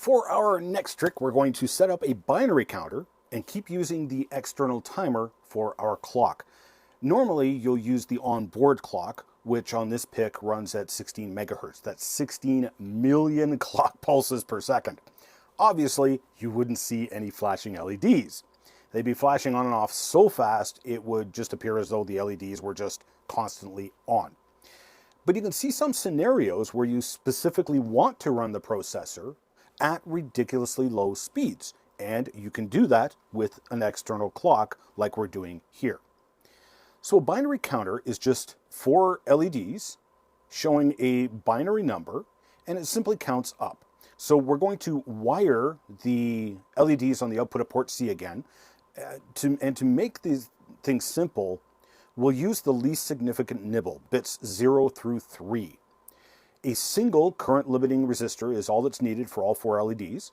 For our next trick, we're going to set up a binary counter and keep using the external timer for our clock. Normally, you'll use the onboard clock, which on this PIC runs at 16 megahertz. That's 16 million clock pulses per second. Obviously, you wouldn't see any flashing LEDs. They'd be flashing on and off so fast, it would just appear as though the LEDs were just constantly on. But you can see some scenarios where you specifically want to run the processor at ridiculously low speeds. And you can do that with an external clock like we're doing here. So a binary counter is just 4 LEDs showing a binary number, and it simply counts up. So we're going to wire the LEDs on the output of port C again. To make these things simple, we'll use the least significant nibble, bits 0 through 3. A single current limiting resistor is all that's needed for all 4 LEDs.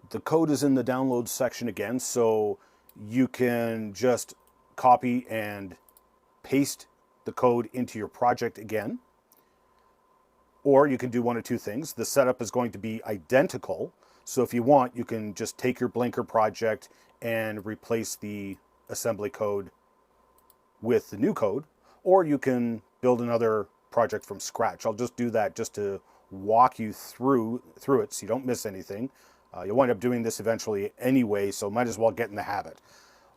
The code is in the download section again, so you can just copy and paste the code into your project again. Or you can do one of two things. The setup is going to be identical, so if you want, you can just take your Blinker project and replace the assembly code with the new code, or you can build another project from scratch. I'll just do that just to walk you through it so you don't miss anything. You'll wind up doing this eventually anyway, so might as well get in the habit.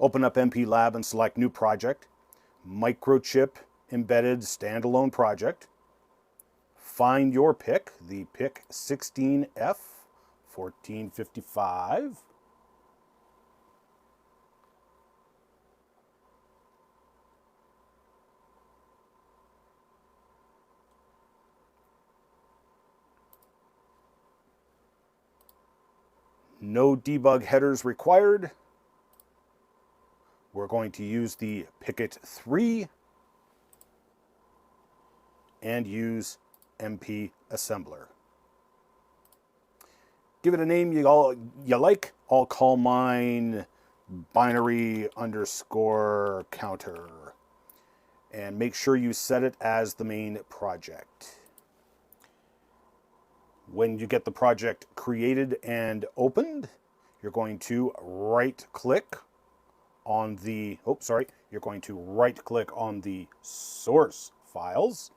Open up MP Lab and select New Project, Microchip Embedded Standalone Project. Find your PIC, the PIC 16F 1455. No debug headers required. We're going to use the Picket 3 and use MP Assembler. Give it a name you like. I'll call mine binary underscore counter. And make sure you set it as the main project. When you get the project created and opened, you're going to right-click on the, you're going to right-click on the source files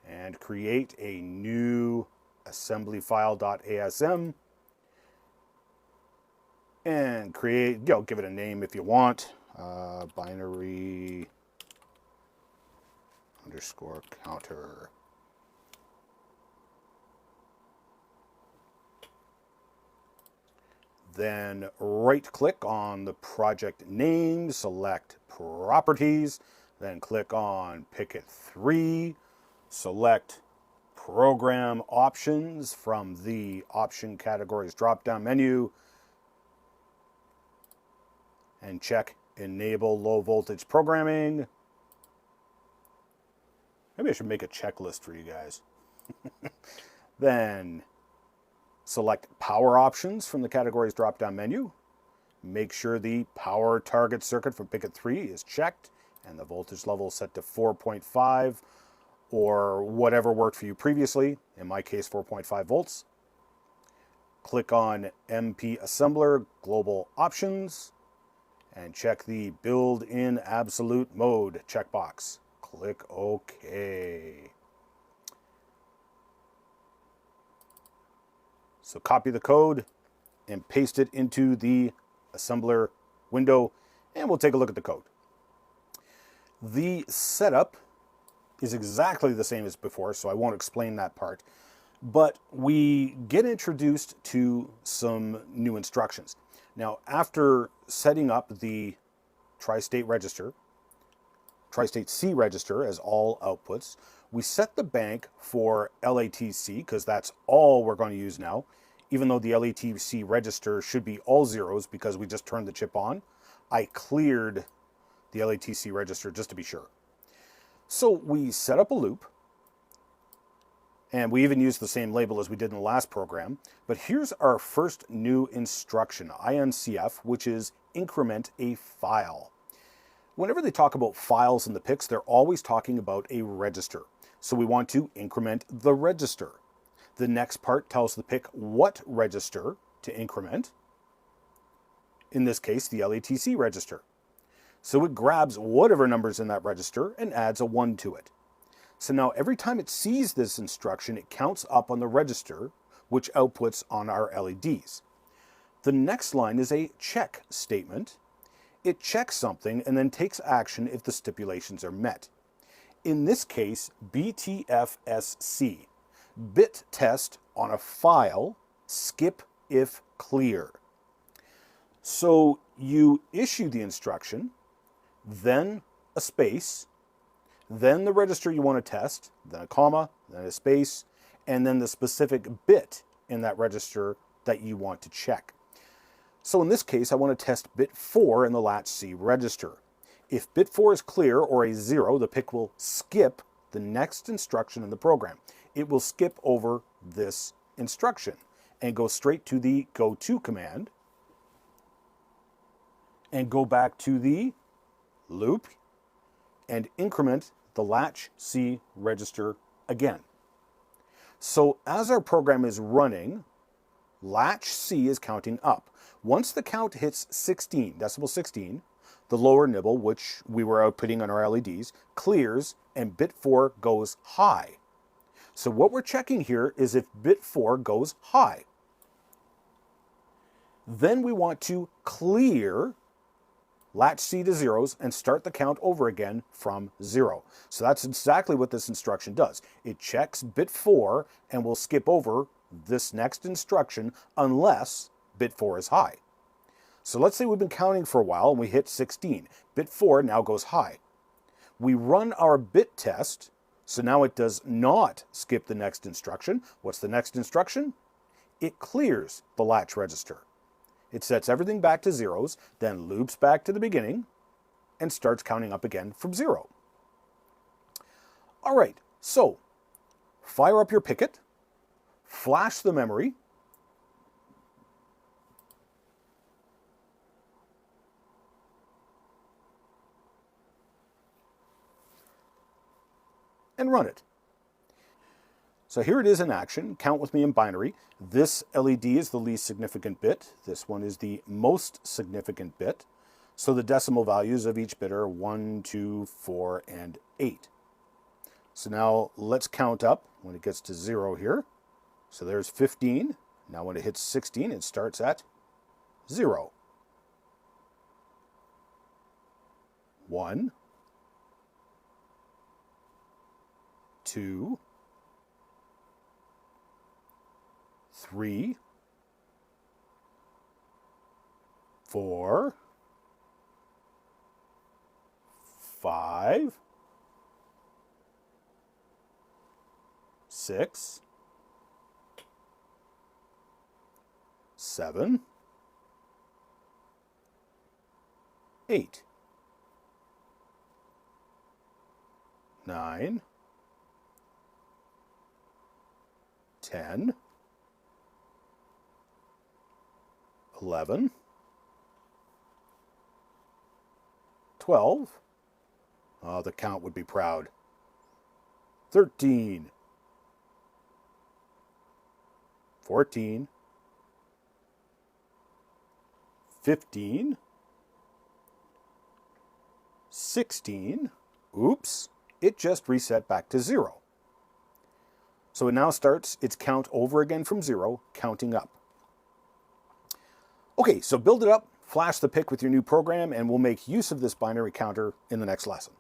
and create a new assembly file.asm and create, give it a name if you want, binary underscore counter. Then right-click on the project name, select Properties, then click on Picket 3, select Program Options from the Option Categories drop-down menu, and check Enable Low Voltage Programming. Maybe I should make a checklist for you guys. Then select Power Options from the Categories drop-down menu. Make sure the Power Target Circuit from Picket 3 is checked and the voltage level set to 4.5 or whatever worked for you previously, in my case 4.5 volts. Click on MP Assembler Global Options and check the Build in Absolute Mode checkbox. Click OK. So copy the code and paste it into the assembler window, and we'll take a look at the code. The setup is exactly the same as before, so I won't explain that part. But we get introduced to some new instructions. Now, after setting up the tri-state C register as all outputs, we set the bank for LATC, because that's all we're going to use now, even though the LATC register should be all zeros because we just turned the chip on. I cleared the LATC register just to be sure. So we set up a loop, and we even used the same label as we did in the last program. But here's our first new instruction, INCF, which is increment a file. Whenever they talk about files in the PICs, they're always talking about a register. So we want to increment the register. The next part tells the PIC what register to increment. In this case, the LATC register. So it grabs whatever number's in that register and adds a 1 to it. So now every time it sees this instruction, it counts up on the register, which outputs on our LEDs. The next line is a check statement. It checks something and then takes action if the stipulations are met. In this case, BTFSC, bit test on a file, skip if clear. So you issue the instruction, then a space, then the register you want to test, then a comma, then a space, and then the specific bit in that register that you want to check. So in this case, I want to test bit 4 in the latch C register. If bit 4 is clear or a 0, the PIC will skip the next instruction in the program. It will skip over this instruction and go straight to the go to command and go back to the loop and increment the latch C register again. So as our program is running, latch C is counting up. Once the count hits 16, decimal 16, the lower nibble, which we were outputting on our LEDs, clears and bit 4 goes high. So what we're checking here is if bit 4 goes high. Then we want to clear latch C to zeros and start the count over again from 0. So that's exactly what this instruction does. It checks bit 4 and will skip over this next instruction unless bit 4 is high. So let's say we've been counting for a while and we hit 16. Bit 4 now goes high. We run our bit test, so now it does not skip the next instruction. What's the next instruction? It clears the latch register. It sets everything back to zeros, then loops back to the beginning, and starts counting up again from 0. All right, so fire up your PIC, flash the memory, and run it. So here it is in action. Count with me in binary. This LED is the least significant bit. This one is the most significant bit. So the decimal values of each bit are 1, 2, 4, and 8. So now let's count up when it gets to 0 here. So there's 15. Now when it hits 16, it starts at 0. 1, 2, 3, 4, 5, 6, 7, 8, 9, 10, 11, 12, oh, the count would be proud, 13, 14, 15, 16, oops, it just reset back to 0. So it now starts its count over again from 0, counting up. Okay, so build it up, flash the PIC with your new program, and we'll make use of this binary counter in the next lesson.